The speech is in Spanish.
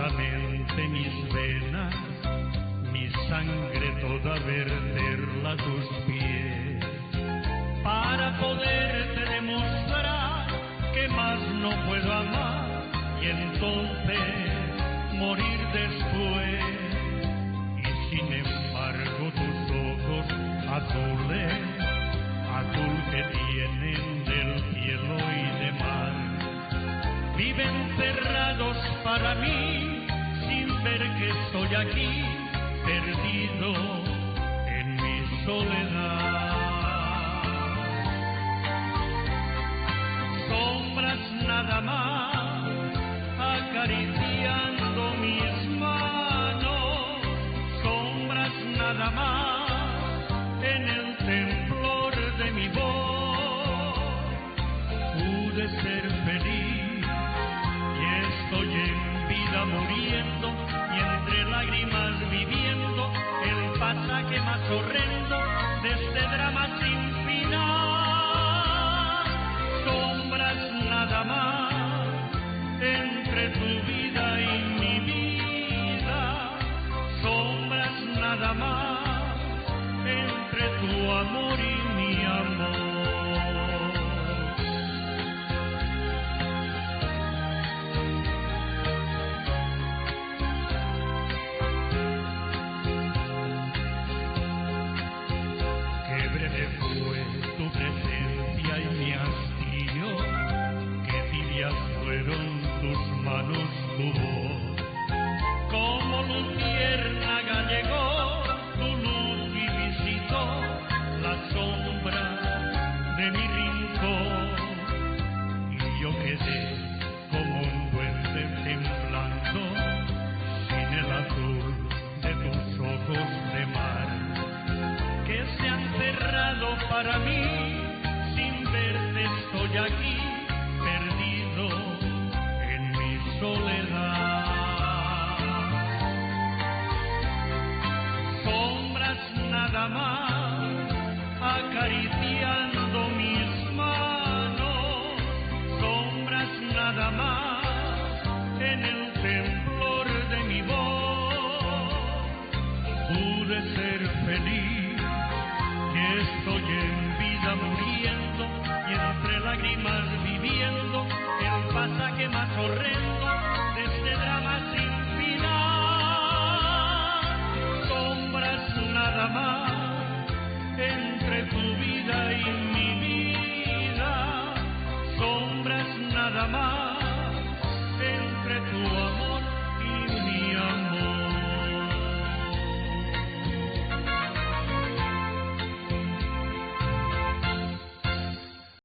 solamente mis venas, mi sangre toda verterla a tus pies, para poderte demostrar que más no puedo amar y entonces morir después. Y sin embargo tus ojos azules, azul que tienen del cielo y de mar, viven cerrados para mí sin ver que estoy aquí perdido en mi soledad. Sombras nada más acariciando mis manos, sombras nada más en el temblor de mi voz. Pude ser feliz y estoy en vida muriendo y entre lágrimas viviendo el pasaje más horrendo de este drama sin final. Sombras nada más entre tu vida y mi vida, sombras nada más entre tu amor y mi amor. Qué breve fue tu presencia y mi hastío, qué tibias fueron tus manos, tu voz. Como luciérnaga llegó tu luz y visitó la sombra de mi rincón. Y yo quedé como un duende temblando sin el azul de tus ojos de mar, que se han cerrado para mí. Sin verte estoy aquí